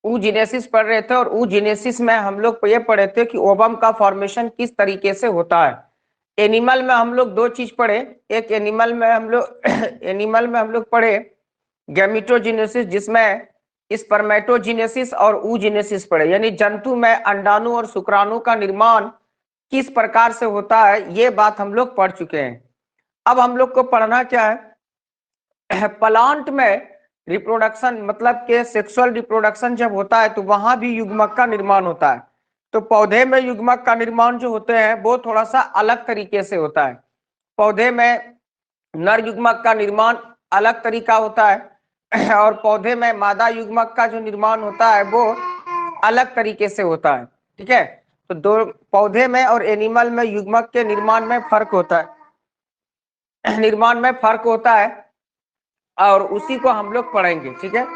oogenesis पढ़ रहे थे, और oogenesis में हम लोग ये पढ़े थे कि ओवम का फॉर्मेशन किस तरीके से होता है। एनिमल में हम लोग दो चीज पढ़े, एक एनिमल में हम लोग पढ़े गैमेटोजेनेसिस, जिसमें स्पर्मेटोजेनेसिस और oogenesis पढ़े, यानी जंतु में अंडाणु और शुक्राणु का निर्माण किस प्रकार से होता है, ये बात हम लोग पढ़ चुके हैं। अब हम लोग को पढ़ना क्या है, प्लांट में रिप्रोडक्शन मतलब के सेक्सुअल रिप्रोडक्शन जब होता है तो वहां भी युग्मक का निर्माण होता है। तो पौधे में युग्मक का निर्माण जो होते हैं वो थोड़ा सा अलग तरीके से होता है। पौधे में नर युग्मक का निर्माण अलग तरीका होता है और पौधे में मादा युग्मक का जो निर्माण होता है वो अलग तरीके से होता है। ठीक है, तो दो पौधे में और एनिमल में युग्मक के निर्माण में फर्क होता है, निर्माण में फर्क होता है, और उसी को हम लोग पढ़ेंगे। ठीक है,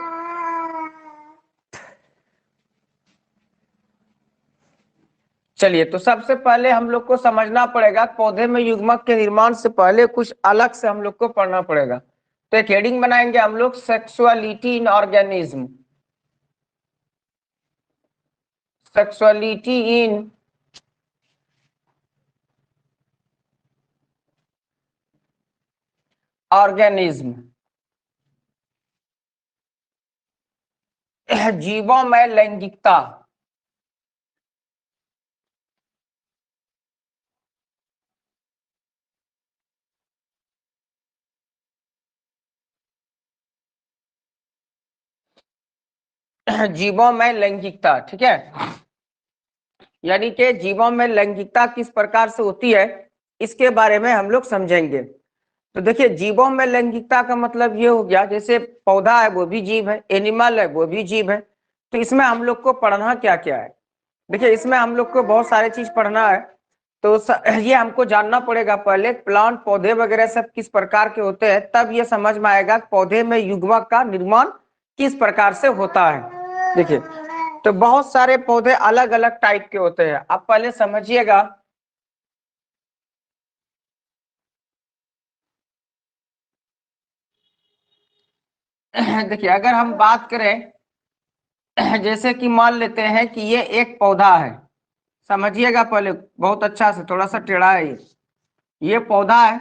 चलिए, तो सबसे पहले हम लोग को समझना पड़ेगा पौधे में युग्मक के निर्माण से पहले कुछ अलग से हम लोग को पढ़ना पड़ेगा। तो एक हेडिंग बनाएंगे हम लोग, सेक्सुअलिटी इन ऑर्गेनिज्म। सेक्सुअलिटी इन ऑर्गेनिज्म, जीवों में लैंगिकता। जीवों में लैंगिकता, ठीक है, यानी कि जीवों में लैंगिकता किस प्रकार से होती है इसके बारे में हम लोग समझेंगे। तो देखिए, जीवों में लैंगिकता का मतलब ये हो गया, जैसे पौधा है वो भी जीव है, एनिमल है वो भी जीव है। तो इसमें हम लोग को पढ़ना क्या क्या है, देखिए इसमें हम लोग को बहुत सारे चीज पढ़ना है। तो ये हमको जानना पड़ेगा पहले, प्लांट पौधे वगैरह सब किस प्रकार के होते हैं, तब ये समझ में आएगा पौधे में युग्मक का निर्माण किस प्रकार से होता है। देखिए, तो बहुत सारे पौधे अलग अलग टाइप के होते हैं, आप पहले समझिएगा। देखिए, अगर हम बात करें, जैसे कि मान लेते हैं कि ये एक पौधा है, समझिएगा पहले बहुत अच्छा से, थोड़ा सा टेढ़ा है ये पौधा है।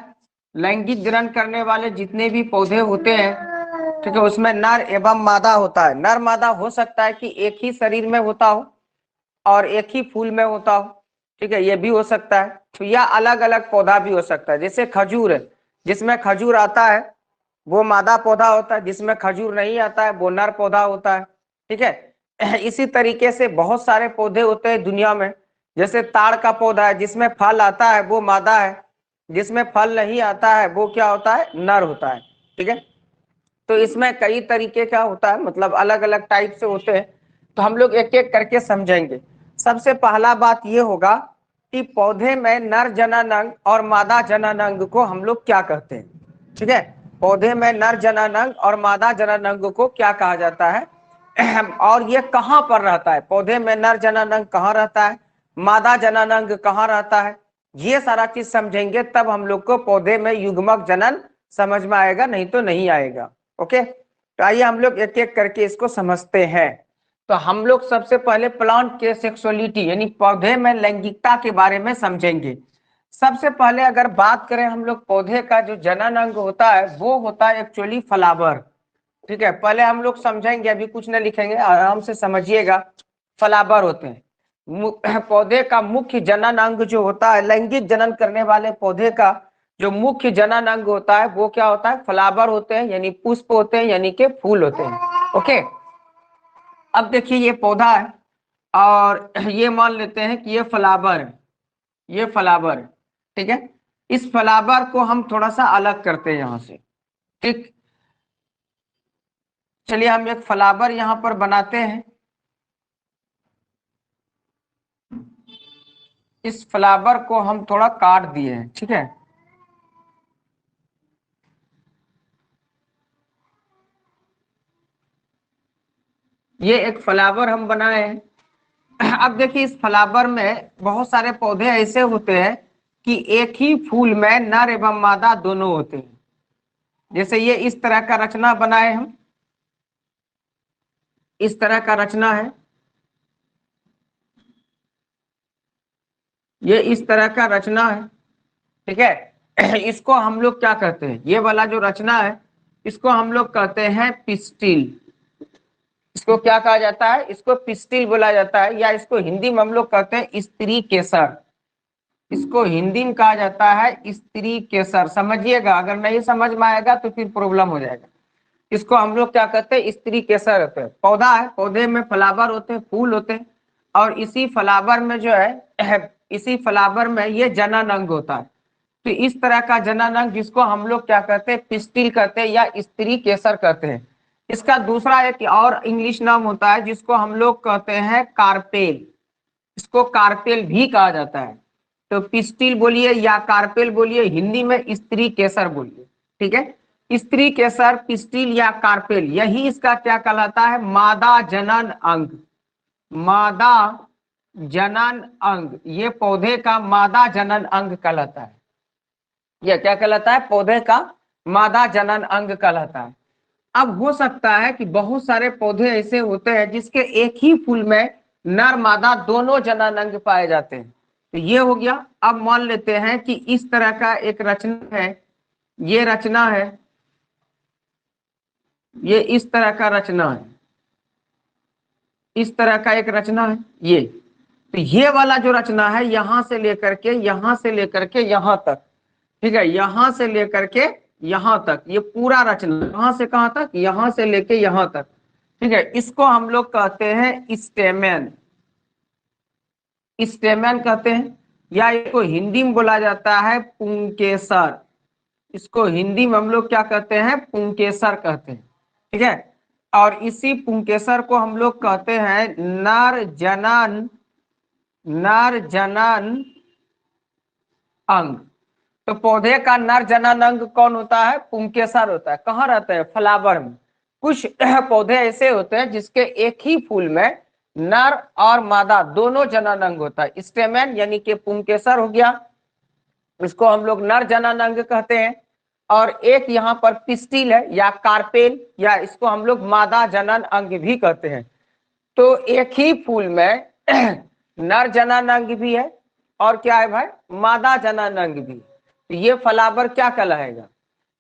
लैंगिक जनन करने वाले जितने भी पौधे होते हैं, ठीक है, उसमें नर एवं मादा होता है। नर मादा हो सकता है कि एक ही शरीर में होता हो और एक ही फूल में होता हो, ठीक है, ये भी हो सकता है। तो या अलग अलग पौधा भी हो सकता है, जैसे खजूर है, जिसमें खजूर आता है वो मादा पौधा होता है, जिसमें खजूर नहीं आता है वो नर पौधा होता है। ठीक है, इसी तरीके से बहुत सारे पौधे होते हैं दुनिया में, जैसे ताड़ का पौधा है, जिसमें फल आता है वो मादा है, जिसमें फल नहीं आता है वो क्या होता है, नर होता है। ठीक है, तो इसमें कई तरीके का होता है, मतलब अलग अलग टाइप से होते हैं। तो हम लोग एक एक करके समझेंगे। सबसे पहला बात ये होगा कि पौधे में नर जननांग और मादा जननांग को हम लोग क्या कहते हैं। ठीक है, पौधे में नर जननांग और मादा जननांग को क्या कहा जाता है, और ये कहाँ पर रहता है, पौधे में नर जननांग कहाँ रहता है, मादा जननांग कहाँ रहता है, ये सारा चीज समझेंगे तब हम लोग को पौधे में युग्मक जनन समझ में आएगा, नहीं तो नहीं आएगा। ओके, तो आइए हम लोग एक एक करके इसको समझते हैं। तो हम लोग सबसे पहले प्लांट के सेक्सुअलिटी यानी पौधे में लैंगिकता के बारे में समझेंगे। सबसे पहले अगर बात करें हम लोग, पौधे का जो जनन अंग होता है वो होता है एक्चुअली फ्लावर। ठीक है, पहले हम लोग समझेंगे, अभी कुछ नहीं लिखेंगे, आराम से समझिएगा। फ्लावर होते हैं पौधे का मुख्य जनन अंग जो होता है, लैंगिक जनन करने वाले पौधे का जो मुख्य जनन अंग होता है वो क्या होता है, फ्लावर होते हैं, यानी पुष्प होते हैं, यानी कि फूल होते हैं। ओके, अब देखिए ये पौधा है और ये मान लेते हैं कि ये फ्लावर है, ये फ्लावर है। ठीक है, इस फ्लावर को हम थोड़ा सा अलग करते हैं यहां से। ठीक, चलिए हम एक फ्लावर यहां पर बनाते हैं। इस फ्लावर को हम थोड़ा काट दिए हैं। ठीक है, ये एक फ्लावर हम बनाए हैं। अब देखिए, इस फ्लावर में बहुत सारे पौधे ऐसे होते हैं कि एक ही फूल में नर एवं मादा दोनों होते हैं। जैसे ये इस तरह का रचना बनाए हम, इस तरह का रचना है, ये इस तरह का रचना है, ठीक है। इसको हम लोग क्या कहते हैं, ये वाला जो रचना है इसको हम लोग कहते हैं पिस्टिल। इसको क्या कहा जाता है, इसको पिस्टिल बोला जाता है, या इसको हिंदी में हम लोग कहते हैं स्त्री केसर। इसको हिंदी में कहा जाता है स्त्री केसर, समझिएगा, अगर नहीं समझ में आएगा तो फिर प्रॉब्लम हो जाएगा। इसको हम लोग क्या कहते हैं, स्त्री केसर होते हैं। पौधा है, पौधे में फ्लावर होते हैं, फूल होते हैं, और इसी फ्लावर में जो है इसी फ्लावर में ये जनन अंग होता है। तो इस तरह का जनन अंग जिसको हम लोग क्या कहते हैं, पिस्टिल कहते हैं या स्त्री केसर कहते हैं। इसका दूसरा एक और इंग्लिश नाम होता है जिसको हम लोग कहते हैं कार्पेल। इसको कार्पेल भी कहा जाता है। तो पिस्टिल बोलिए या कार्पेल बोलिए, हिंदी में स्त्री केसर बोलिए, ठीक है। स्त्री केसर, पिस्टिल या कार्पेल, यही इसका क्या कहलाता है, मादा जनन अंग। मादा जनन अंग, ये पौधे का मादा जनन अंग कहलाता है। यह क्या कहलाता है, पौधे का मादा जनन अंग कहलाता है। अब हो सकता है कि बहुत सारे पौधे ऐसे होते हैं जिसके एक ही फूल में नर मादा दोनों जनन अंग पाए जाते हैं। तो ये हो गया। अब मान लेते हैं कि इस तरह का एक रचना है, ये रचना है, ये इस तरह का रचना है, इस तरह का एक रचना है ये। तो ये वाला जो रचना है यहां से लेकर के यहां से लेकर के यहां तक, ठीक है, यहां से लेकर के यहां तक, ये पूरा रचना कहां से कहां तक, यहां से लेके यहां तक, ठीक है, इसको हम लोग कहते हैं स्टेमेन। स्टेमेन कहते हैं, या इसको हिंदी में बोला जाता है पुंकेसर। इसको हिंदी में हम लोग क्या कहते हैं, पुंकेसर कहते हैं, ठीक है। और इसी पुंकेसर को हम लोग कहते हैं नर जनन, नर जनन अंग। तो पौधे का नर जनन अंग कौन होता है, पुंकेसर होता है। कहाँ रहता है, फ्लावर में। कुछ पौधे ऐसे होते हैं जिसके एक ही फूल में नर और मादा दोनों जनन अंग होता है। स्टेमेन यानी कि पुंकेसर हो गया, इसको हम लोग नर जनन अंग कहते हैं। और एक यहाँ पर पिस्टिल है या कार्पेल, या इसको हम लोग मादा जनन अंग भी कहते हैं। तो एक ही फूल में नर जनन अंग भी है और क्या है भाई, मादा जनन अंग भी। तो ये फ्लावर क्या कहलाएगा,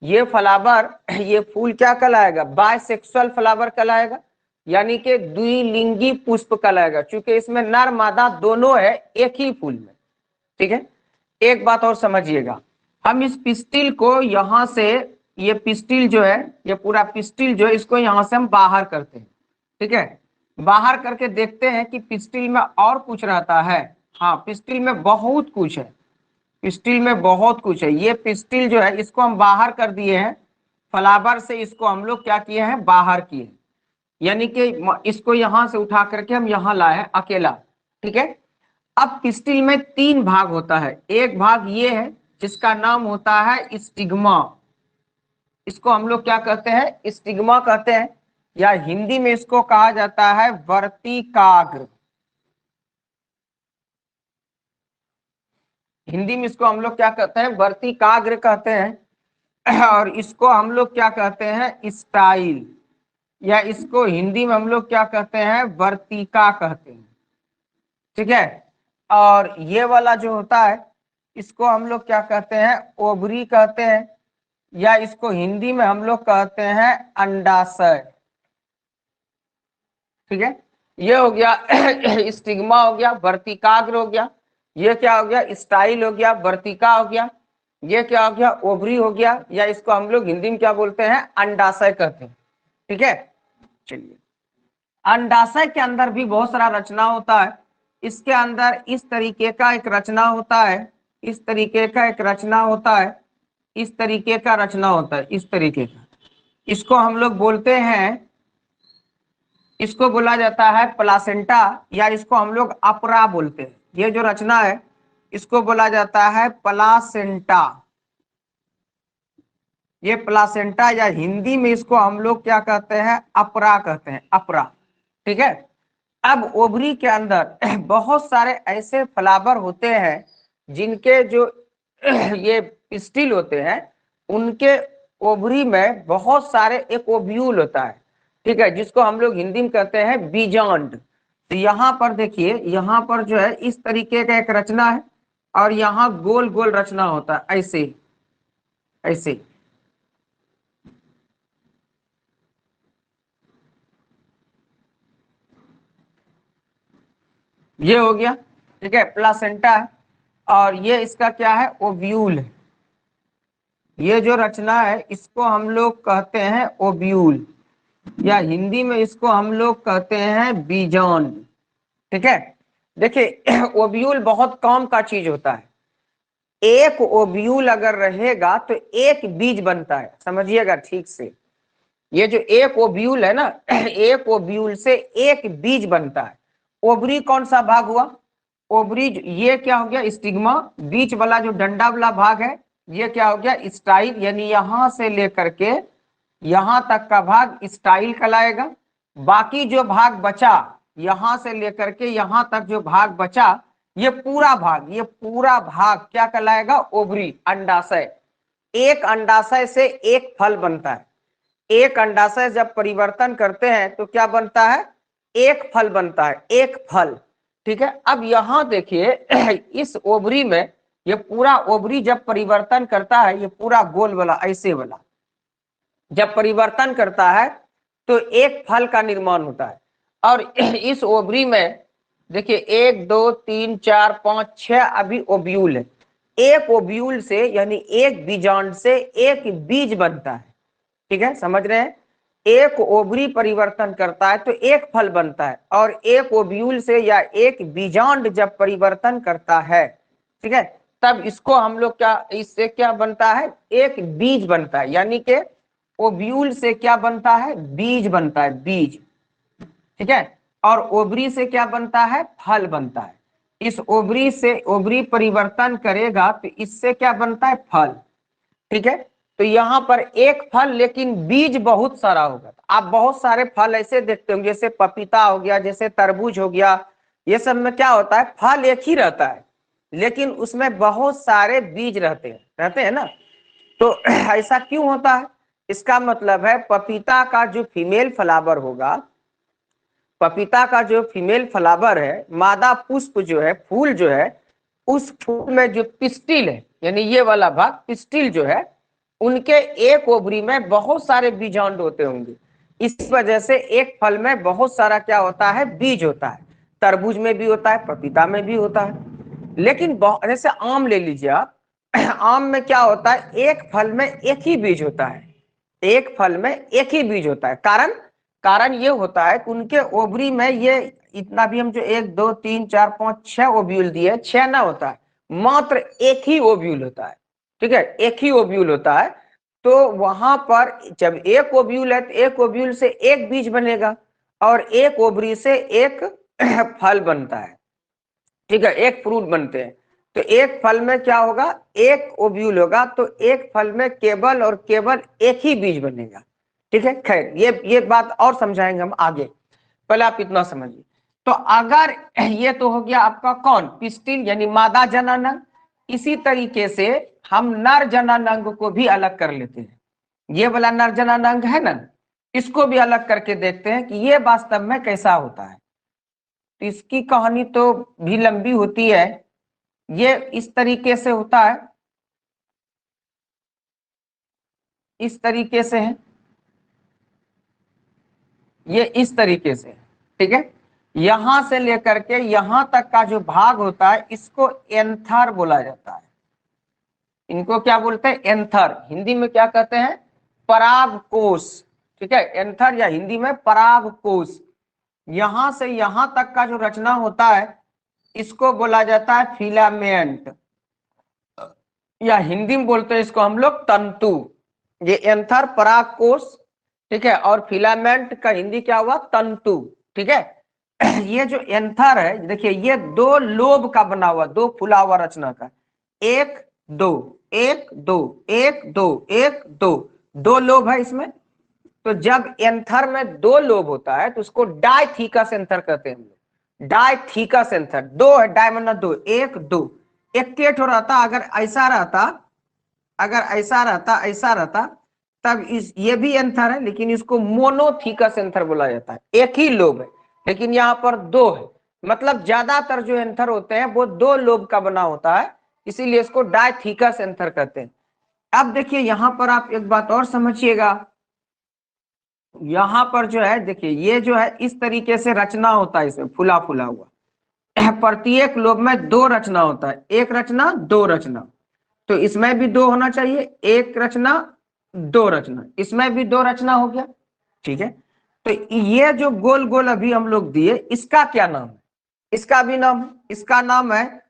ये फ्लावर, ये फूल क्या कहलाएगा, बायसेक्सुअल फ्लावर कहलाएगा, यानी कि द्विलिंगी पुष्प कहलाएगा, क्योंकि इसमें नर मादा दोनों है एक ही फूल में, ठीक है। एक बात और समझिएगा, हम इस पिस्टिल को यहां से, ये पिस्टिल जो है, ये पूरा पिस्टिल जो है, इसको यहां से हम बाहर करते हैं, ठीक है। बाहर करके देखते हैं कि पिस्टिल में और कुछ रहता है। हाँ, पिस्टिल में बहुत कुछ है, पिस्टिल में बहुत कुछ है। ये पिस्टिल जो है इसको हम बाहर कर दिए हैं, फ्लावर से इसको हम लोग क्या किए हैं, बाहर किए, यानी कि इसको यहां से उठा करके हम यहां लाए हैं अकेला, ठीक है। अब पिस्टिल में तीन भाग होता है। एक भाग ये है जिसका नाम होता है स्टिग्मा। इसको हम लोग क्या कहते हैं, स्टिग्मा कहते हैं, या हिंदी में इसको कहा जाता है वर्तिकाग्र। हिंदी में इसको हम लोग क्या कहते हैं, वर्तिकाग्र कहते हैं। और इसको हम लोग क्या कहते हैं, स्टाइल, या इसको हिंदी में हम लोग क्या कहते हैं, वर्तिका कहते हैं, ठीक है। और ये वाला जो होता है इसको हम लोग क्या कहते हैं, ओवरी कहते हैं, या इसको हिंदी में हम लोग कहते हैं अंडाशय, ठीक है। ये हो गया स्टिग्मा हो गया, वर्तिकाग्र हो गया, ये क्या हो गया, स्टाइल हो गया, वर्तिका हो गया, ये क्या हो गया, ओवरी हो गया, या इसको हम लोग हिंदी में क्या बोलते हैं, अंडाशय कहते हैं, ठीक है। चलिए, अंडाशय के अंदर भी बहुत सारा रचना होता है। इसके अंदर इस तरीके का एक रचना होता है, इस तरीके का एक रचना होता है, इस तरीके का रचना होता है, इस तरीके का। इसको हम लोग बोलते हैं, इसको बोला जाता है प्लासेंटा, या इसको हम लोग अपरा बोलते हैं। ये जो रचना है इसको बोला जाता है प्लासेंटा। ये प्लासेंटा, या हिंदी में इसको हम लोग क्या कहते हैं, अपरा कहते हैं, अपरा, ठीक है। अब ओवरी के अंदर बहुत सारे ऐसे फ्लावर होते हैं जिनके जो ये पिस्टिल होते हैं, उनके ओवरी में बहुत सारे एक ओव्यूल होता है। ठीक है, जिसको हम लोग हिंदी में कहते हैं बिजॉन्ड। तो यहाँ पर देखिए, यहाँ पर जो है इस तरीके का एक रचना है और यहाँ गोल गोल रचना होता है, ऐसे ऐसे। ये हो गया, ठीक है, प्लासेंटा है। और ये इसका क्या है, ओव्यूल है। ये जो रचना है इसको हम लोग कहते हैं ओव्यूल, या हिंदी में इसको हम लोग कहते हैं बीजॉन। ठीक है, देखिए ओव्यूल बहुत कम का चीज होता है। एक ओव्यूल अगर रहेगा तो एक बीज बनता है, समझिएगा ठीक से। ये जो एक ओव्यूल है ना, एक ओव्यूल से एक बीज बनता है। ओवरी कौन सा भाग हुआ, ओवरी, ये क्या हो गया, स्टिग्मा। बीच वाला जो डंडा वाला भाग है ये क्या हो गया, स्टाइल, यानी यहां से लेकर के यहां तक का भाग स्टाइल कहलाएगा। बाकी जो भाग बचा, यहां से लेकर के यहां तक जो भाग बचा, ये पूरा भाग, ये पूरा भाग क्या कहलाएगा, ओवरी, अंडाशय। एक अंडाशय से एक फल बनता है। एक अंडाशय जब परिवर्तन करते हैं तो क्या बनता है, एक फल बनता है, एक फल। ठीक है, अब यहां देखिए इस ओवरी में, ये पूरा ओवरी जब परिवर्तन करता है, ये पूरा गोल वाला ऐसे वाला जब परिवर्तन करता है तो एक फल का निर्माण होता है। और इस ओवरी में देखिए 1 2 3 4 5 6 अभी ओव्यूल है। एक ओव्यूल से यानी एक बीजांड से एक बीज बनता है। ठीक है, समझ रहे हैं, एक ओवरी परिवर्तन करता है तो एक फल बनता है, और एक ओव्यूल से या एक बीजांड जब परिवर्तन करता है, ठीक है, तब इसको हम लोग क्या, इससे क्या बनता है, एक बीज बनता है। यानी कि ओव्यूल से क्या बनता है, बीज बनता है, बीज। ठीक है, और ओवरी से क्या बनता है, फल बनता है। इस ओवरी से ओवरी परिवर्तन करेगा तो इससे क्या बनता है, फल। ठीक है, तो यहाँ पर एक फल लेकिन बीज बहुत सारा होगा। आप बहुत सारे फल ऐसे देखते होंगे, जैसे पपीता हो गया, जैसे तरबूज हो गया, ये सब में क्या होता है, फल एक ही रहता है लेकिन उसमें बहुत सारे बीज रहते हैं ना। तो ऐसा क्यों होता है, इसका मतलब है पपीता का जो फीमेल फ्लावर होगा, पपीता का जो फीमेल फ्लावर है, मादा पुष्प जो है, फूल जो है, उस फूल में जो पिस्टिल है, यानी ये वाला भाग पिस्टिल जो है, उनके एक ओवरी में बहुत सारे बीजांड होते होंगे। इस वजह से एक फल में बहुत सारा क्या होता है, बीज होता है। तरबूज में भी होता है, पपीता में भी होता है। लेकिन जैसे आम ले लीजिए आप, आम में क्या होता है, एक फल में एक ही बीज होता है। एक फल में एक ही बीज होता है। कारण कारण ये होता है कि उनके ओवरी में ये इतना भी, हम जो 1 2 3 4 5 6 ओव्यूल दिए, 6 ना होता है, मात्र एक ही ओव्यूल होता है। ठीक है, एक ही ओव्यूल होता है। तो वहां पर जब एक ओव्यूल है तो एक ओव्यूल से एक बीज बनेगा और एक ओवरी से एक फल बनता है। ठीक है, एक फ्रूट बनते हैं। तो एक फल में क्या होगा, एक ओव्यूल होगा, तो एक फल में केवल और केवल एक ही बीज बनेगा। ठीक है, खैर ये बात और समझाएंगे हम आगे, पहले आप इतना समझिए। तो अगर ये तो हो गया आपका कौन, पिस्टिल यानी मादा जननांग। इसी तरीके से हम नर जननांग को भी अलग कर लेते हैं। ये वाला नर जननांग है ना, इसको भी अलग करके देखते हैं कि ये वास्तव में कैसा होता है। तो इसकी कहानी तो भी लंबी होती है। ये इस तरीके से होता है, इस तरीके से है, ये इस तरीके से। ठीक है, यहां से लेकर के यहां तक का जो भाग होता है इसको एंथर बोला जाता है। इनको क्या बोलते हैं, एंथर। हिंदी में क्या कहते हैं, परागकोश। ठीक है, एंथर या हिंदी में परागकोश। यहां से यहां तक का जो रचना होता है इसको बोला जाता है फिलामेंट, या हिंदी में बोलते हैं इसको हम लोग तंतु। ये एंथर परागकोश, ठीक है, और फिलामेंट का हिंदी क्या हुआ, तंतु। ठीक है, ये जो एंथर है देखिए, ये दो लोब का बना हुआ, दो फुला हुआ रचना का, 1 2 1 2 1 2 1 2, दो लोब है इसमें। तो जब एंथर में दो लोब होता है तो उसको डायथीकस एंथर कहते हैं हम लोग। डायथीकस एंथर, दो है, डायमंड दो, 1 2, एक केट हो रहता। अगर ऐसा रहता, अगर ऐसा रहता, ऐसा रहता, तब इस ये भी एंथर है, लेकिन इसको मोनोथीकस एंथर बोला जाता है। एक ही लोब है, लेकिन यहाँ पर दो है, मतलब ज्यादातर जो एंथर होते हैं वो दो लोब का बना होता है, इसीलिए इसको डायथीकस एंथर कहते हैं। अब देखिए यहाँ पर आप एक बात और समझिएगा, यहाँ पर जो है देखिए ये जो है इस तरीके से रचना होता है, इसमें फुला फुला हुआ प्रत्येक लोब में दो रचना होता है, एक रचना दो रचना, तो इसमें भी दो होना चाहिए, एक रचना दो रचना, इसमें भी दो रचना हो गया, ठीक है। तो ये जो गोल गोल अभी हम लोग दिए, इसका क्या नाम है? इसका भी नाम है, इसका नाम है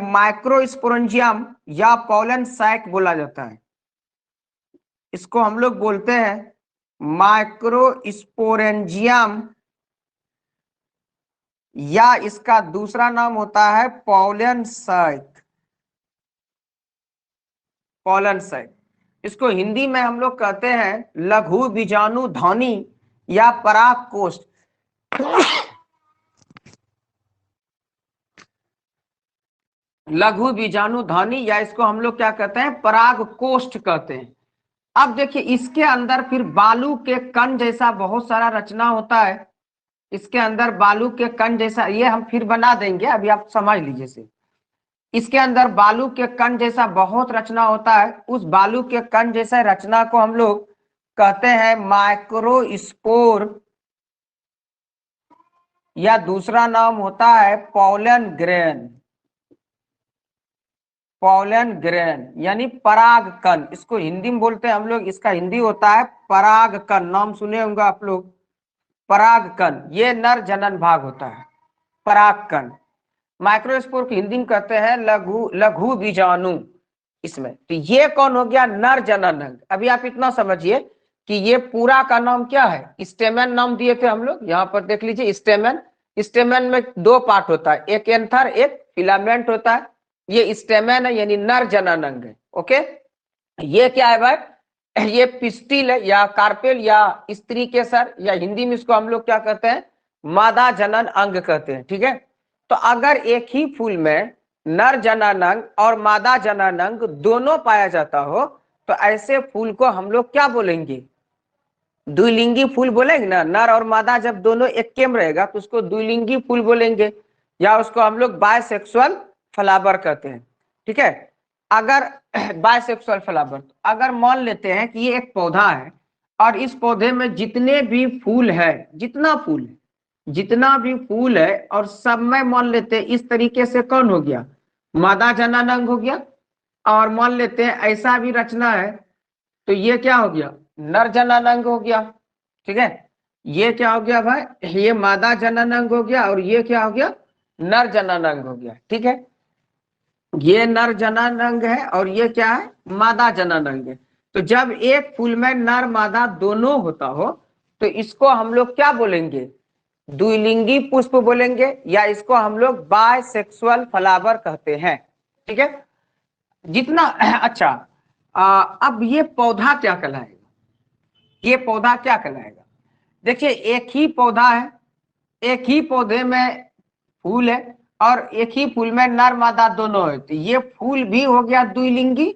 माइक्रोस्पोरेंजियम या पॉलन सैक बोला जाता है। इसको हम लोग बोलते हैं माइक्रोस्पोरेंजियम, या इसका दूसरा नाम होता है पॉलन सैक, पॉलन सैक। इसको हिंदी में हम लोग कहते हैं लघु बीजाणु ध्वनि या परागकोष्ठ। लघु बीजाणु ध्वनि, या इसको हम लोग क्या कहते हैं, परागकोष्ठ कहते हैं। अब देखिए इसके अंदर फिर बालू के कण जैसा बहुत सारा रचना होता है, इसके अंदर बालू के कण जैसा, ये हम फिर बना देंगे, अभी आप समझ लीजिए से। इसके अंदर बालू के कण जैसा बहुत रचना होता है, उस बालू के कण जैसा रचना को हम लोग कहते हैं माइक्रोस्पोर, या दूसरा नाम होता है पॉलन ग्रेन, पॉलन ग्रेन यानी पराग कण। इसको हिंदी में बोलते हैं हम लोग, इसका हिंदी होता है पराग कण, नाम सुने होंगे आप लोग, पराग कण। ये नर जनन भाग होता है, पराग कण। माइक्रोस्पोर को हिंदी में कहते हैं लघु लघु बीजाणु इसमें। तो ये कौन हो गया, नर जनन अंग। अभी आप इतना समझिए कि ये पूरा का नाम क्या है, स्टेमेन नाम दिए थे हम लोग, यहाँ पर देख लीजिए स्टेमेन। स्टेमेन में दो पार्ट होता है, एक एंथर एक फिलामेंट होता है। ये स्टेमेन है यानी नर जनन अंग है। ओके, ये क्या है भाई, ये पिस्टिल है या कार्पेल या स्त्री केसर, या हिंदी में इसको हम लोग क्या कहते हैं, मादा जनन अंग कहते हैं, ठीक है। तो अगर एक ही फूल में नर जननांग और मादा जननांग दोनों पाया जाता हो, तो ऐसे फूल को हम लोग क्या बोलेंगे, द्विलिंगी फूल बोलेंगे ना। नर और मादा जब दोनों एक केम रहेगा तो उसको द्विलिंगी फूल बोलेंगे, या उसको हम लोग बायसेक्सुअल फ्लावर कहते हैं, ठीक है। अगर बायसेक्सुअल फ्लावर, अगर मान लेते हैं कि ये एक पौधा है और इस पौधे में जितने भी फूल है, जितना फूल है, जितना भी फूल है, और सब में मान लेते हैं इस तरीके से कौन हो गया, मादा जननांग हो गया। और मान लेते हैं ऐसा भी रचना है, तो ये क्या हो गया, नर जननांग हो गया, ठीक है। ये क्या हो गया भाई, ये मादा जननांग हो गया, और ये क्या हो गया, नर जननांग हो गया, ठीक है। ये नर जननांग है और ये क्या है, मादा जननांग है। तो जब एक फूल में नर मादा दोनों होता हो, तो इसको हम लोग क्या बोलेंगे, द्विलिंगी पुष्प बोलेंगे, या इसको हम लोग बायसेक्सुअल फ्लावर कहते हैं, ठीक है। जितना अच्छा, अब ये पौधा क्या कहलाएगा, ये पौधा क्या कहलाएगा। देखिए एक ही पौधा है, एक ही पौधे में फूल है, और एक ही फूल में नर मादा दोनों है, तो ये फूल भी हो गया द्विलिंगी,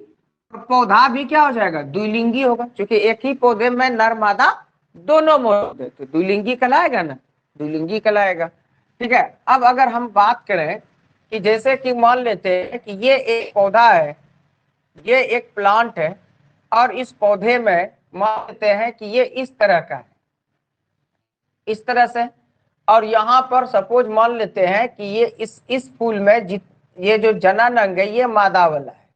और पौधा भी क्या हो जाएगा, द्विलिंगी होगा, क्योंकि एक ही पौधे में नर मादा दोनों मौजूद है, तो द्विलिंगी कहलाएगा ना, द्विलिंगी कहलाएगा, ठीक है। अब अगर हम बात करें कि जैसे कि मान लेते हैं कि ये एक पौधा है, ये एक प्लांट है, और इस पौधे में मान लेते हैं कि ये इस तरह का है, इस तरह से, और यहाँ पर सपोज मान लेते हैं कि ये इस फूल में ये जो जननांग है ये मादा वाला है,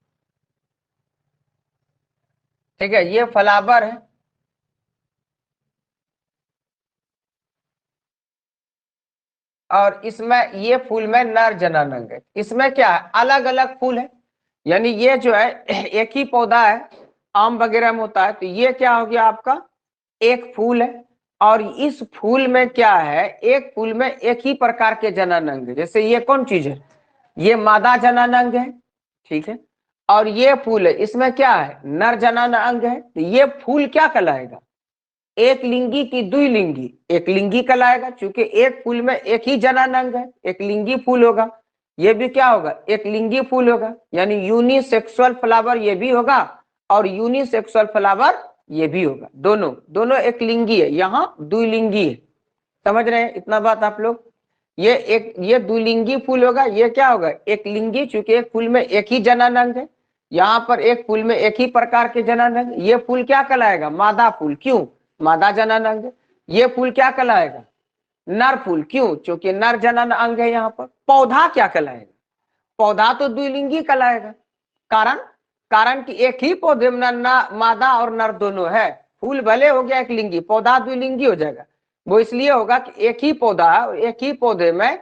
ठीक है, ये फ्लावर है, और इसमें ये फूल में नर जननांग है। इसमें क्या है, अलग अलग फूल है, यानी ये जो है एक ही पौधा है, आम वगैरह में होता है, तो ये क्या हो गया आपका, एक फूल है, और इस फूल में क्या है, एक फूल में एक ही प्रकार के जननांग है। जैसे ये कौन चीज है, ये मादा जननांग है, ठीक है, और ये फूल है, इसमें क्या है, नर जननांग है, तो ये फूल क्या कहलाएगा, एक लिंगी की द्विलिंगी, एक लिंगी कहलाएगा, क्योंकि एक फूल में एक ही जननांग है, एक लिंगी फूल होगा। ये भी क्या होगा, एक लिंगी फूल होगा, यानी यूनिसेक्सुअल फ्लावर ये भी होगा और यूनिसेक्सुअल फ्लावर ये भी होगा, दोनों दोनों एक लिंगी है, यहाँ द्विलिंगी है। समझ रहे हैं इतना बात आप लोग? ये द्विलिंगी फूल होगा, ये क्या होगा, एक लिंगी, चूंकि एक फूल में एक ही जननांग है, यहाँ पर एक फूल में एक ही प्रकार के जननांग, ये फूल क्या कहलाएगा, मादा फूल। क्यों? मादा जननांग है। ये फूल क्या कहलाएगा, नर फूल। क्यों? क्योंकि नर जनन अंग है। यहाँ पर पौधा क्या कहलाएगा, पौधा तो द्विलिंगी कहलाएगा। कारण कारण कि एक ही पौधे में मादा और नर दोनों है। फूल भले हो गया एक लिंगी, पौधा द्विलिंगी हो जाएगा। वो इसलिए होगा कि एक ही पौधा, एक ही पौधे में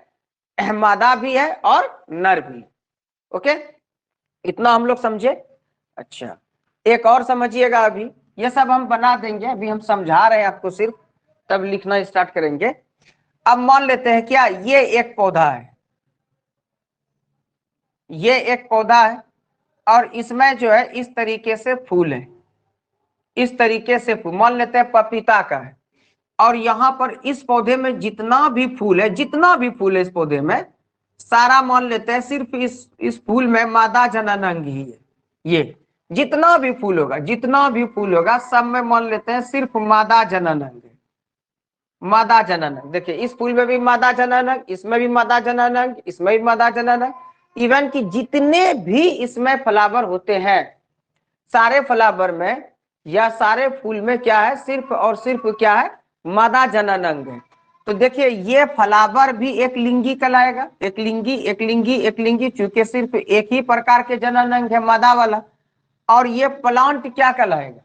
मादा भी है और नर भी। ओके, इतना हम लोग समझे। अच्छा, एक और समझिएगा, अभी ये सब हम बना देंगे, अभी हम समझा रहे हैं आपको सिर्फ, तब लिखना स्टार्ट करेंगे। अब मान लेते हैं क्या, ये एक पौधा है, ये एक पौधा है और इसमें जो है इस तरीके से फूल है, इस तरीके से फूल मान लेते हैं पपीता का है। और यहाँ पर इस पौधे में जितना भी फूल है, जितना भी फूल है इस पौधे में, सारा मान लेते हैं सिर्फ इस फूल में मादा जननांग ही है। ये जितना भी फूल होगा, जितना भी फूल होगा, सब में मान लेते हैं सिर्फ मादा जननांग है। मादा जननांग देखिए, इस फूल में भी मादा जननांग, इसमें भी मादा जननांग, इसमें भी मादा जननांग। इवन कि जितने भी इसमें फ्लावर होते हैं, सारे फ्लावर में या सारे फूल में क्या है, सिर्फ और सिर्फ क्या है, मादा जननांग है। तो देखिए ये फ्लावर भी एक लिंगी कहलाएगा, एक लिंगी, एक लिंगी, एक लिंगी, चूंकि सिर्फ एक ही प्रकार के जननांग है, मादा वाला। और ये प्लांट क्या कहलाएगा,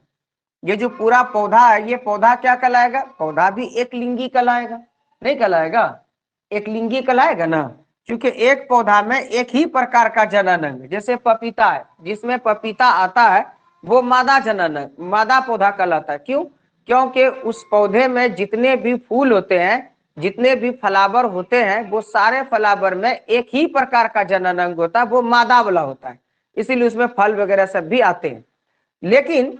ये जो पूरा पौधा है, ये पौधा क्या कहलाएगा, पौधा भी एक लिंगी कहलाएगा, नहीं कहलाएगा, एक लिंगी कहलाएगा ना, क्योंकि एक पौधा में एक ही प्रकार का जननांग, जैसे पपीता है, जिसमें पपीता आता है वो मादा जननांग, मादा पौधा कहलाता है। क्यों? क्योंकि उस पौधे में जितने भी फूल होते हैं, जितने भी फ्लावर होते हैं, वो सारे फ्लावर में एक ही प्रकार का जननांग होता है, वो मादा वाला होता है, इसीलिए उसमें फल वगैरह सब भी आते हैं। लेकिन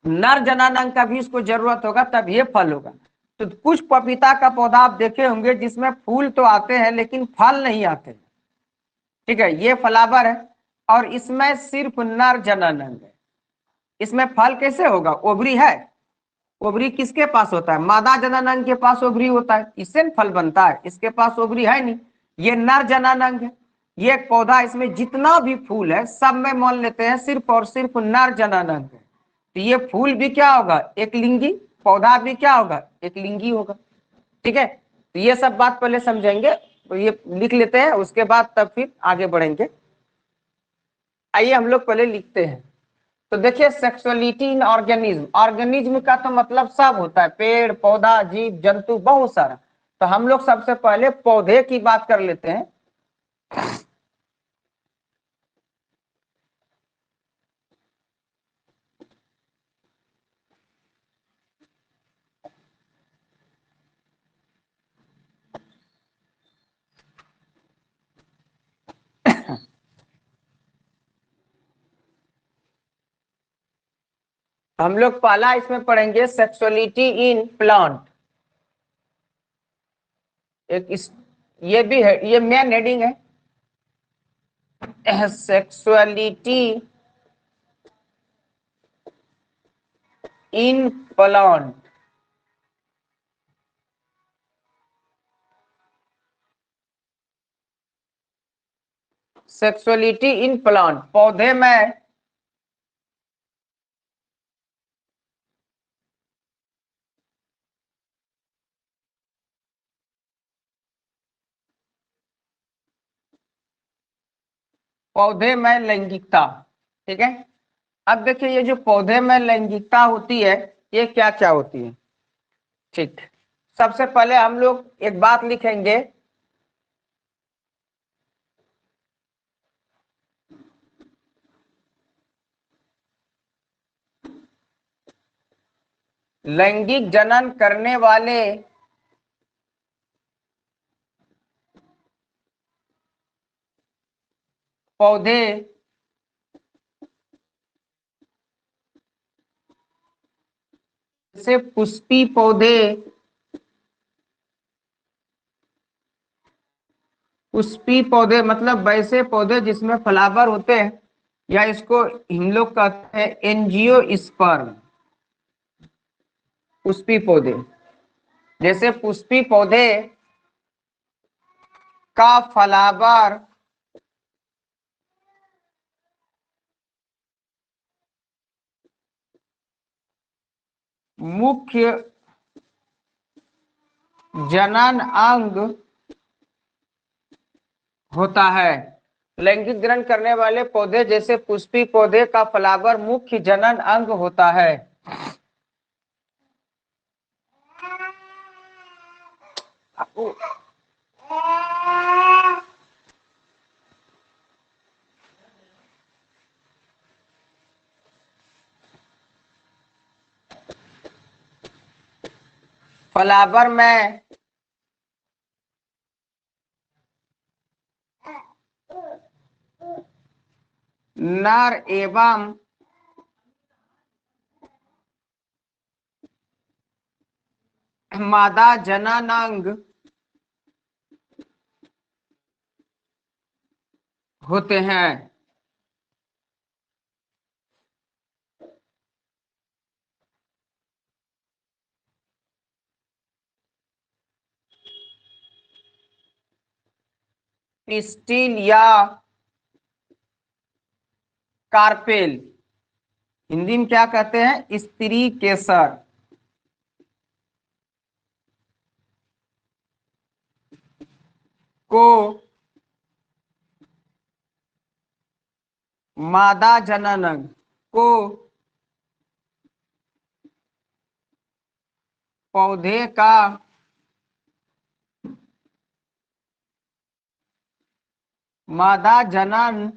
नर जननांग का भी इसको जरूरत होगा, तब ये फल होगा। तो कुछ पपीता का पौधा आप देखे होंगे जिसमें फूल तो आते हैं लेकिन फल नहीं आते। ठीक है, ये फ्लावर है और इसमें सिर्फ नर जननांग है। इसमें फल कैसे होगा, ओवरी है, ओवरी किसके पास होता है, मादा जननांग के पास ओवरी होता है, इससे फल बनता है, इसके पास ओवरी है नहीं, ये नर जननांग है। ये एक पौधा, इसमें जितना भी फूल है सब में मान लेते हैं सिर्फ और सिर्फ नर जननांग है। तो ये फूल भी क्या होगा, एक लिंगी, पौधा भी क्या होगा, एक लिंगी होगा। ठीक है, तो ये सब बात पहले समझेंगे, तो ये लिख लेते हैं, उसके बाद तब फिर आगे बढ़ेंगे। आइए हम लोग पहले लिखते हैं। तो देखिए, सेक्सुअलिटी इन ऑर्गेनिज्म, ऑर्गेनिज्म का तो मतलब सब होता है, पेड़ पौधा जीव जंतु बहुत सारा। तो हम लोग सबसे पहले पौधे की बात कर लेते हैं। हम लोग पहला इसमें पढ़ेंगे सेक्सुअलिटी इन प्लांट। एक ये भी है, ये मेन हेडिंग है, sexuality in plant. Sexuality in plant, पौधे में पौधे में लैंगिकता। ठीक है, अब देखिए ये जो पौधे में लैंगिकता होती है, ये क्या क्या होती है। ठीक, सबसे पहले हम लोग एक बात लिखेंगे, लैंगिक जनन करने वाले पौधे जैसे पुष्पी पौधे, पुष्पी पौधे मतलब वैसे पौधे जिसमें फ्लावर होते हैं, या इसको हम लोग कहते हैं एंजियोस्पर्म। पुष्पी पौधे, जैसे पुष्पी पौधे का फलावर मुख्य जनन अंग होता है। लैंगिक ग्रहण करने वाले पौधे जैसे पुष्पी पौधे का फलावर मुख्य जनन अंग होता है। फलावर में नर एवं मादा जननांग होते हैं। पिस्टिल या कार्पेल, हिंदी में क्या कहते हैं, स्त्री केसर, को मादा जननांग को पौधे का मादा जनन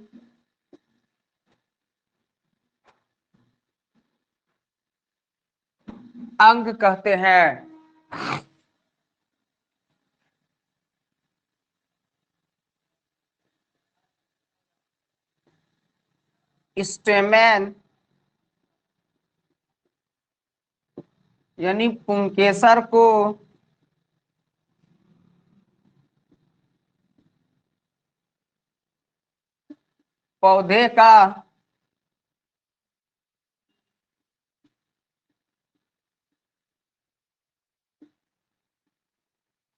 अंग कहते हैं। स्टेमेन यानी पुंकेसर को पौधे का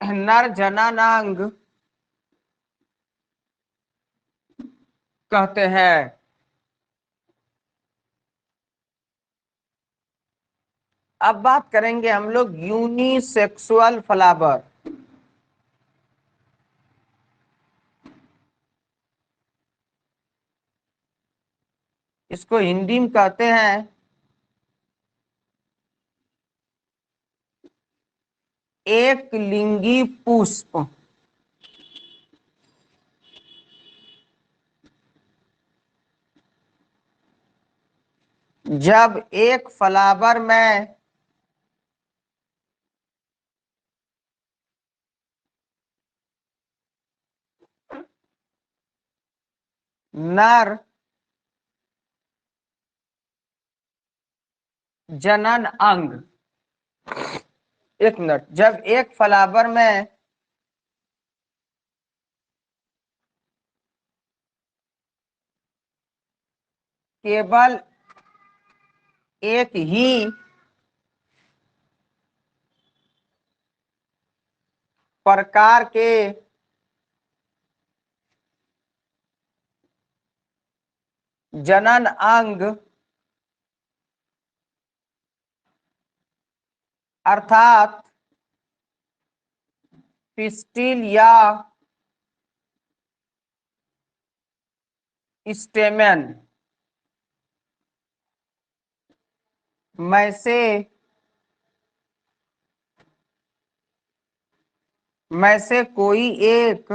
नर जननांग कहते हैं। अब बात करेंगे हम लोग यूनिसेक्सुअल फ्लावर। इसको हिंदी में कहते हैं एक लिंगी पुष्प। जब एक फ्लावर में नर जनन अंग, एक मिनट, जब एक फ्लावर में केवल एक ही प्रकार के जनन अंग अर्थात पिस्टिल या स्टेमेन में से कोई एक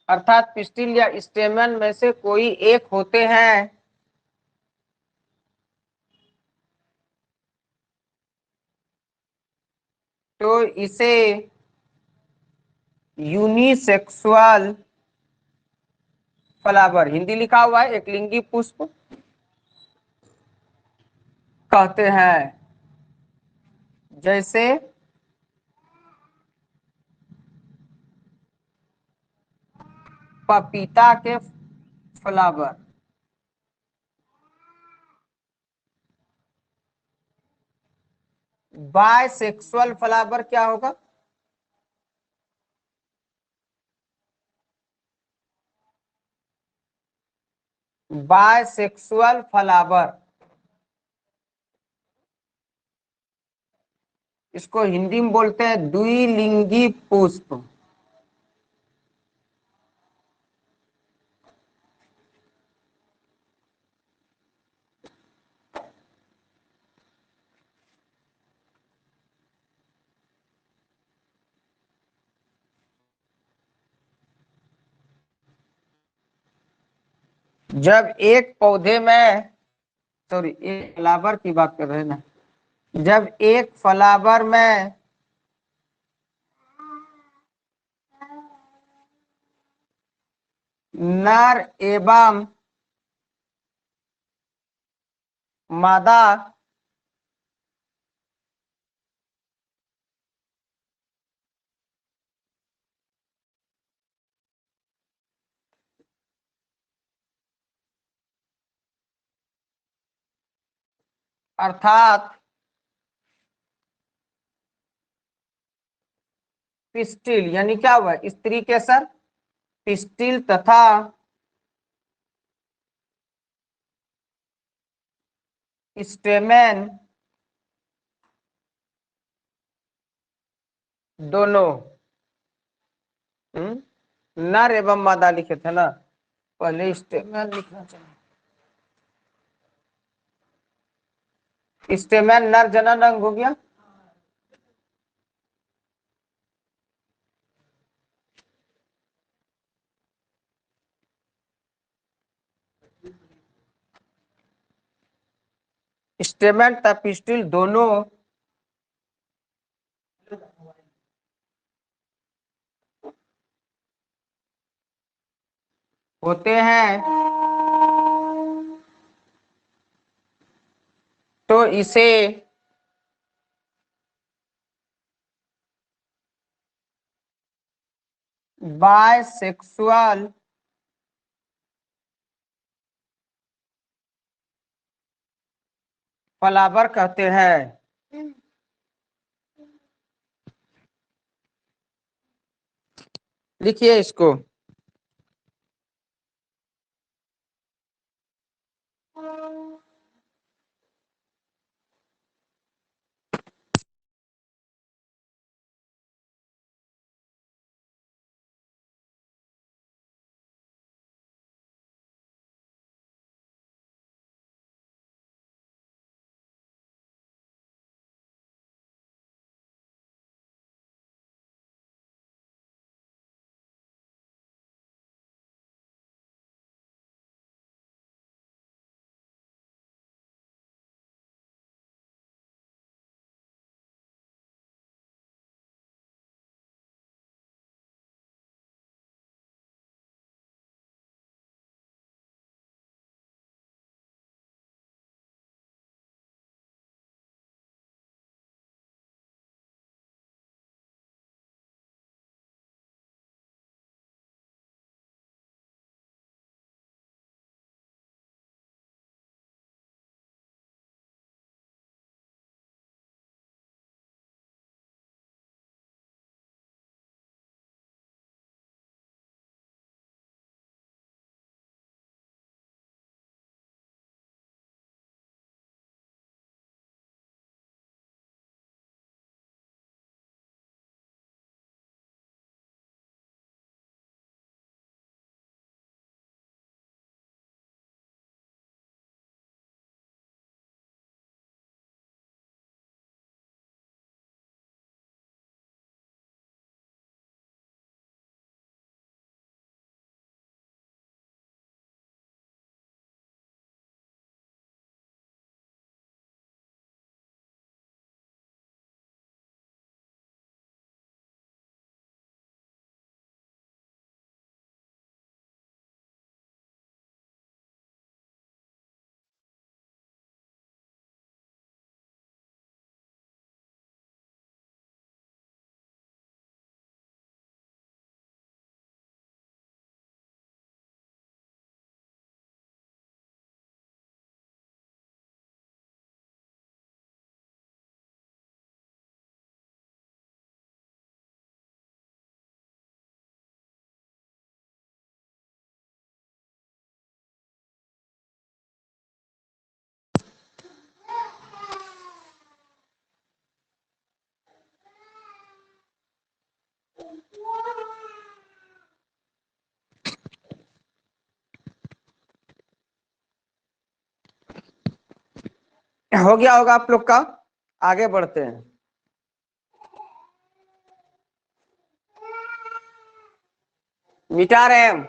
अर्थात पिस्टिल या स्टेमेन में से कोई एक होते हैं तो इसे यूनिसेक्सुअल फ्लावर, हिंदी लिखा हुआ है एक लिंगी पुष्प, कहते हैं। जैसे पपीता के फ्लावर। बायसेक्सुअल फ्लावर क्या होगा? बायसेक्सुअल फ्लावर, इसको हिंदी में बोलते हैं द्विलिंगी पुष्प। जब एक पौधे में, सॉरी एक फ्लावर की बात कर रहे हैं ना, जब एक फ्लावर में नर एवं मादा अर्थात पिस्टिल, यानी क्या हुआ, स्त्री केसर, पिस्टिल तथा स्टेमेन दोनों, नर एवं मादा लिखे थे ना, पहले स्टेमेन लिखना चाहिए। स्टेमेन नर जनन अंग हो गया। स्टेमेन तथा पिस्टिल दोनों होते हैं, तो इसे बायसेक्सुअल फ्लावर कहते हैं। लिखिए इसको। हो गया होगा आप लोग का। आगे बढ़ते हैं। मिटा रहे हैं हम,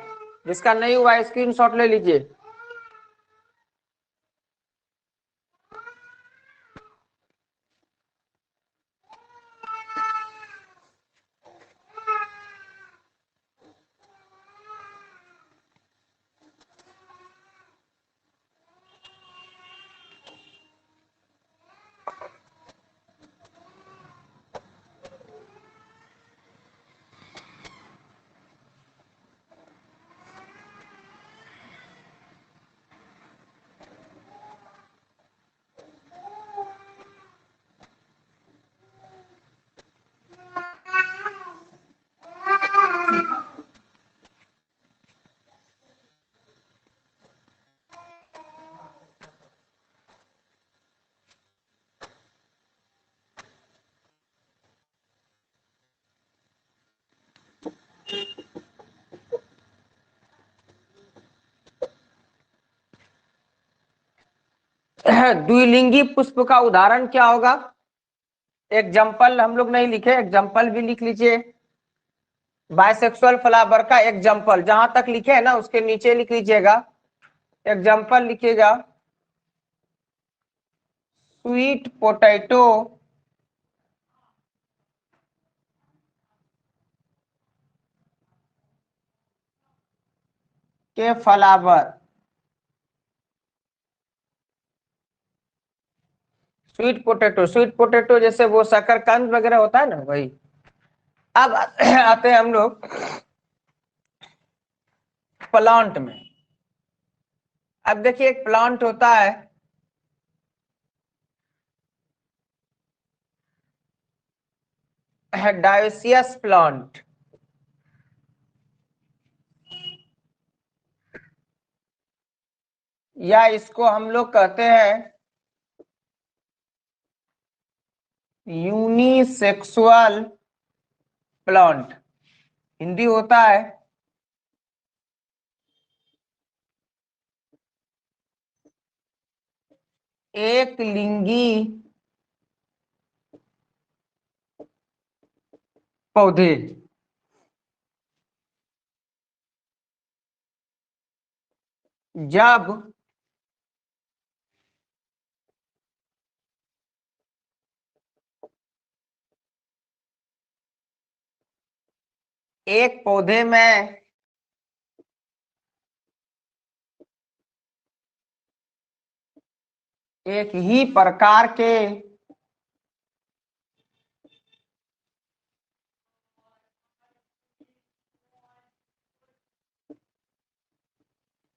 जिसका नहीं हुआ स्क्रीनशॉट ले लीजिए। द्विलिंगी पुष्प का उदाहरण क्या होगा? एग्जाम्पल हम लोग नहीं लिखे, एग्जाम्पल भी लिख लीजिए। बायसेक्सुअल फ्लावर का एग्जाम्पल जहां तक लिखे है ना उसके नीचे लिख लीजिएगा, एग्जाम्पल लिखिएगा। स्वीट पोटैटो के फ्लावर। स्वीट पोटैटो जैसे वो शकरकंद वगैरह होता है ना, वही। अब आते हैं हम लोग प्लांट में। अब देखिए एक प्लांट होता है डायोसियस प्लांट, या इसको हम लोग कहते हैं यूनिसेक्सुअल प्लांट। हिंदी होता है एक लिंगी पौधे। जब एक पौधे में एक ही प्रकार के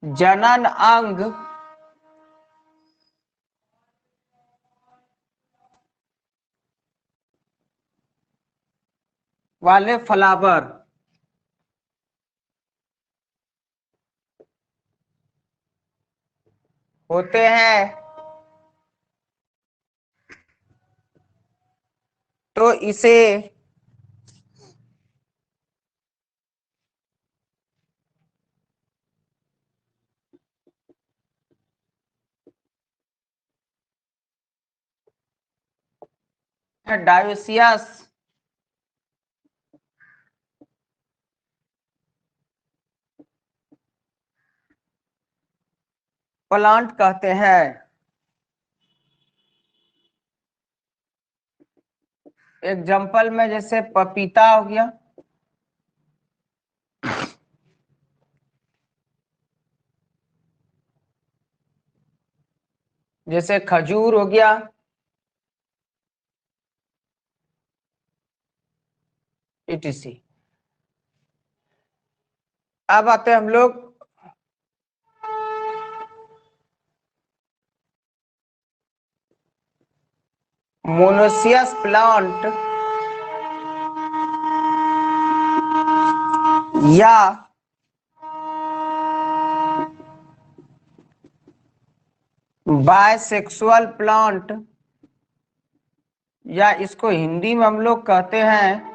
जनन अंग वाले फ्लावर होते हैं तो इसे डायोसियस प्लांट कहते हैं। एग्जाम्पल में जैसे पपीता हो गया, जैसे खजूर हो गया, etc। अब आते हैं हम लोग मोनोसियस प्लांट या बायसेक्सुअल प्लांट, या इसको हिंदी में हम लोग कहते हैं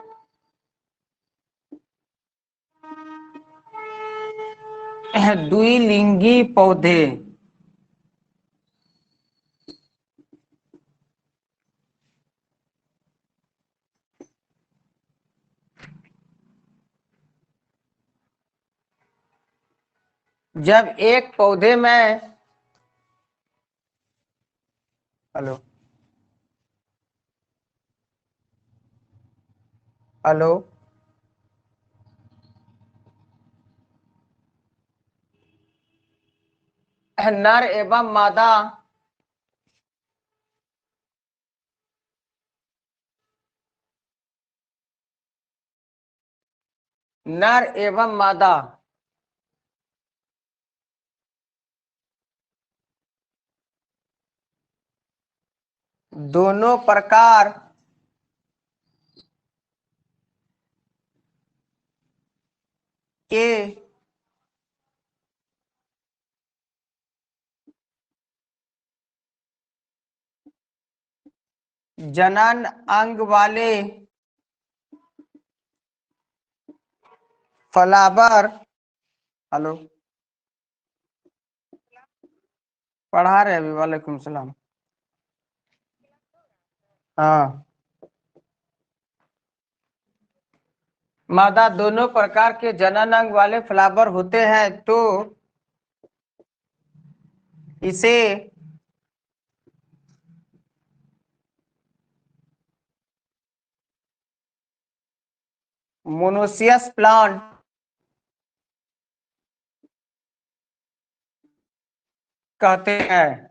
द्विलिंगी पौधे। जब एक पौधे में, हेलो हेलो, नर एवं मादा नर एवं मादा दोनों प्रकार के जनन अंग वाले फ्लावर, हेलो, पढ़ा रहे अभी, वालेकुम सलाम। हाँ, मादा दोनों प्रकार के जनन अंग वाले फ्लावर होते हैं, तो इसे मोनोसियस प्लांट कहते हैं।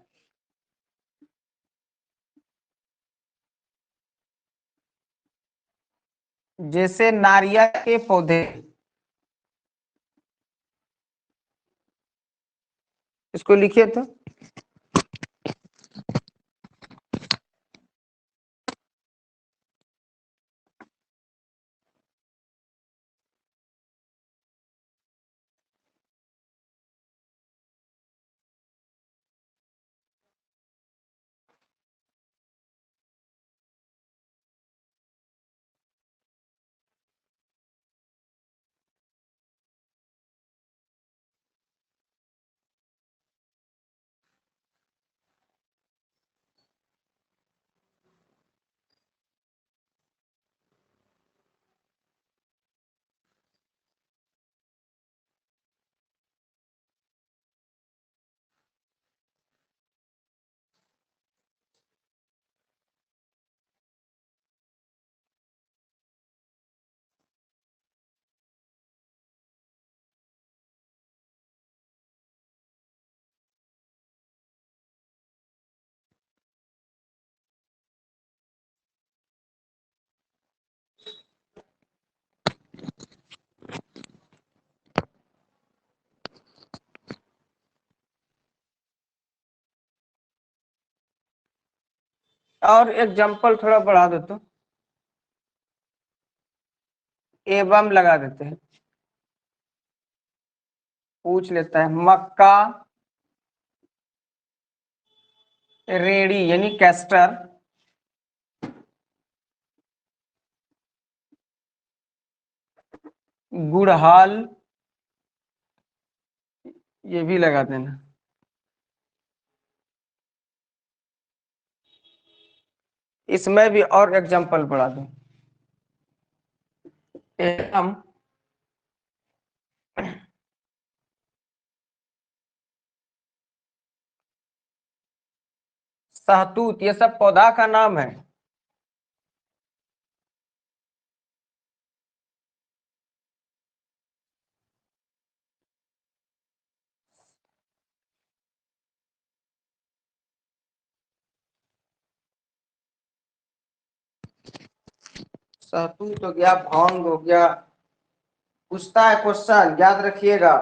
जैसे नारियल के पौधे, इसको लिखिए तो। और एग्जाम्पल थोड़ा बढ़ा दो तो, एवं लगा देते हैं। पूछ लेता है, मक्का, रेड़ी यानी कैस्टर, गुड़हल, ये भी लगा देना। इसमें भी और एग्जाम्पल बढ़ा दो। एवं सहतूत, ये सब पौधा का नाम है। सहतूत हो गया, भांग हो गया। पूछता है क्वेश्चन, याद रखिएगा।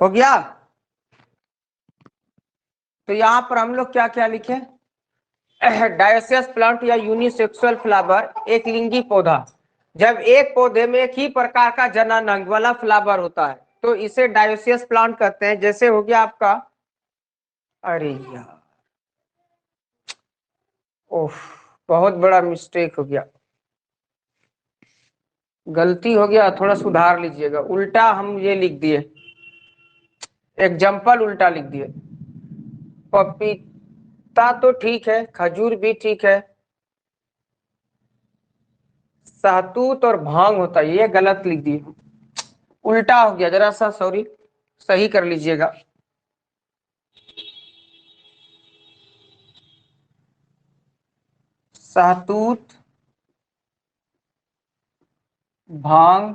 हो गया। तो यहाँ पर हम लोग क्या क्या लिखे, डायोसियस प्लांट या यूनिसेक्सुअल फ्लावर, एक लिंगी पौधा। जब एक पौधे में एक ही प्रकार का जनन अंग वाला फ्लावर होता है तो इसे डायोसियस प्लांट कहते हैं। जैसे हो गया आपका, अरे यार ओह, बहुत बड़ा मिस्टेक हो गया, गलती हो गया, थोड़ा सुधार लीजिएगा। उल्टा हम ये लिख दिए, एग्जाम्पल उल्टा लिख दिए। पपीता तो ठीक है, खजूर भी ठीक है, सहतूत और भांग होता है, ये गलत लिख दिए, उल्टा हो गया, जरा सा सॉरी, सही कर लीजिएगा। सहतूत, भांग,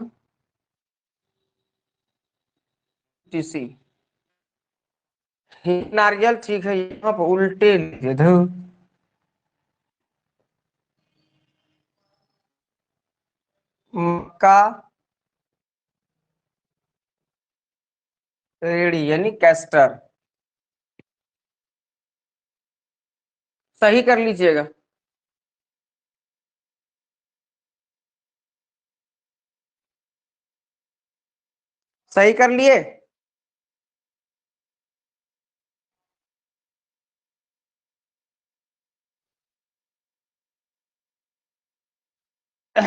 टीसी, नारियल ठीक है, यहाँ पर उल्टे लिखे थे। मक्का, रेडी यानी कैस्टर, सही कर लीजिएगा। सही कर लिए।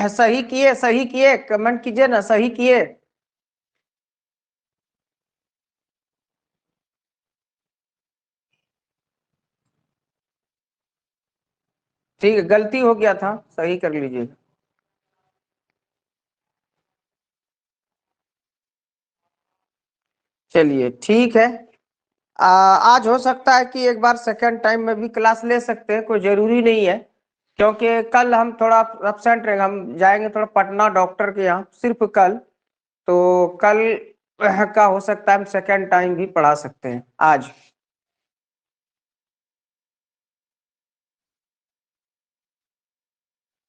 सही किए, सही किए, कमेंट कीजिए ना, सही किए। ठीक है, गलती हो गया था, सही कर लीजिए। चलिए ठीक है। आज हो सकता है कि एक बार सेकंड टाइम में भी क्लास ले सकते हैं, कोई जरूरी नहीं है, क्योंकि कल हम थोड़ा एब्सेंट रहेंगे, हम जाएंगे थोड़ा पटना डॉक्टर के यहाँ सिर्फ कल। तो कल का हो सकता है हम सेकंड टाइम भी पढ़ा सकते हैं आज।